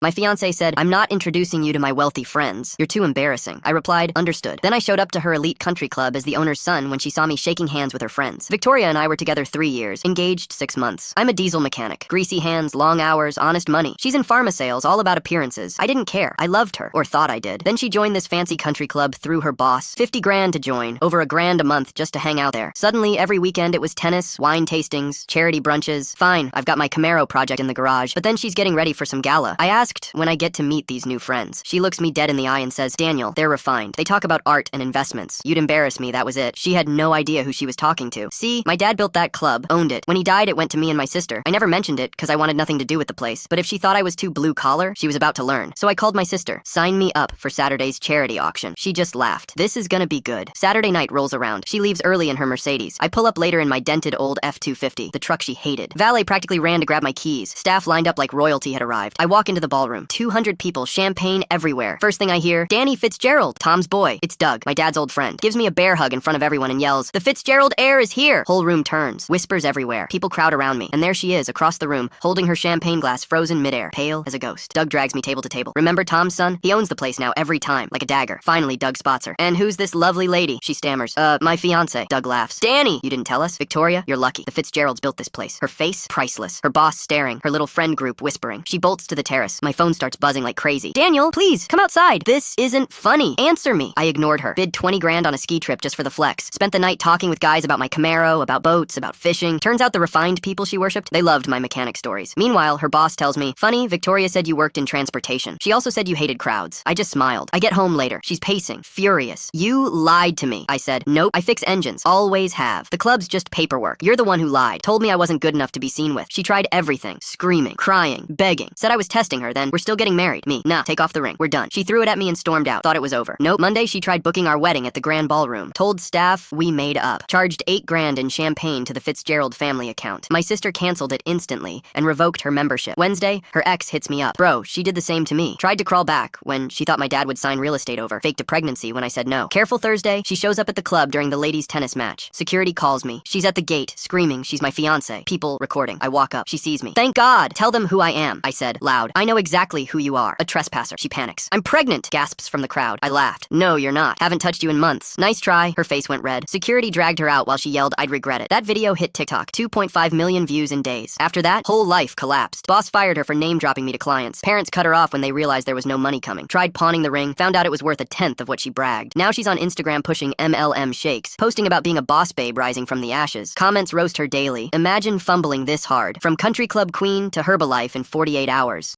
My fiancé said, "I'm not introducing you to my wealthy friends. You're too embarrassing." I replied, "Understood." Then I showed up to her elite country club as the owner's son when she saw me shaking hands with her friends. Victoria and I were together 3 years, engaged 6 months. I'm a diesel mechanic. Greasy hands, long hours, honest money. She's in pharma sales, all about appearances. I didn't care. I loved her, or thought I did. Then she joined this fancy country club through her boss. 50 grand to join, over $1,000 a month just to hang out there. Suddenly, every weekend it was tennis, wine tastings, charity brunches. Fine, I've got my Camaro project in the garage, but then she's getting ready for some gala. I asked when I get to meet these new friends. She looks me dead in the eye and says, "Daniel, they're refined. They talk about art and investments. You'd embarrass me, that was it." She had no idea who she was talking to. See, my dad built that club, owned it. When he died, it went to me and my sister. I never mentioned it because I wanted nothing to do with the place. But if she thought I was too blue collar, she was about to learn. So I called my sister. Sign me up for Saturday's charity auction. She just laughed. This is gonna be good. Saturday night rolls around. She leaves early in her Mercedes. I pull up later in my dented old F-250, the truck she hated. Valet practically ran to grab my keys. Staff lined up like royalty had arrived. I walk into the ballroom. 200 people, champagne everywhere. First thing I hear, "Danny Fitzgerald, Tom's boy." It's Doug, my dad's old friend. Gives me a bear hug in front of everyone and yells, "The Fitzgerald heir is here!" Whole room turns. Whispers everywhere. People crowd around me. And there she is, across the room, holding her champagne glass frozen midair, pale as a ghost. Doug drags me table to table. "Remember Tom's son? He owns the place now every time, like a dagger." Finally, Doug spots her. "And who's this lovely lady?" She stammers. My fiancé." Doug laughs. "Danny! You didn't tell us?" "Victoria, you're lucky. The Fitzgeralds built this place." Her face, priceless. Her boss staring. Her little friend group whispering. She bolts to the terrace. My phone starts buzzing like crazy. "Daniel, please, come outside. This isn't funny. Answer me." I ignored her. Bid 20 grand on a ski trip just for the flex. Spent the night talking with guys about my Camaro, about boats, about fishing. Turns out the refined people she worshipped, they loved my mechanic stories. Meanwhile, her boss tells me, "Funny, Victoria said you worked in transportation. She also said you hated crowds." I just smiled. I get home later. She's pacing, furious. "You lied to me." I said, "Nope, I fix engines. Always have. The club's just paperwork. You're the one who lied. Told me I wasn't good enough to be seen with." She tried everything. Screaming, crying, begging. Said I was testing her then. "We're still getting married." Me, "Nah, take off the ring. We're done." She threw it at me and stormed out. Thought it was over. Nope. Monday, she tried booking our wedding at the Grand Ballroom. Told staff we made up. Charged 8 grand in champagne to the Fitzgerald family account. My sister canceled it instantly and revoked her membership. Wednesday, her ex hits me up. Bro, she did the same to me. Tried to crawl back when she thought my dad would sign real estate over. Faked a pregnancy when I said no. Careful Thursday, she shows up at the club during the ladies' tennis match. Security calls me. She's at the gate, screaming she's my fiancé. People recording. I walk up. She sees me. "Thank God! Tell them who I am," I said, loud. "I know exactly who you are. A trespasser." She panics. "I'm pregnant!" gasps from the crowd. I laughed. "No, you're not. Haven't touched you in months." Nice try. Her face went red. Security dragged her out while she yelled, "I'd regret it." That video hit TikTok. 2.5 million views in days. After that, whole life collapsed. Boss fired her for name-dropping me to clients. Parents cut her off when they realized there was no money coming. Tried pawning the ring. Found out it was worth 1/10 of what she bragged. Now she's on Instagram pushing MLM shakes. Posting about being a boss babe rising from the ashes. Comments roast her daily. Imagine fumbling this hard. From country club queen to Herbalife in 48 hours.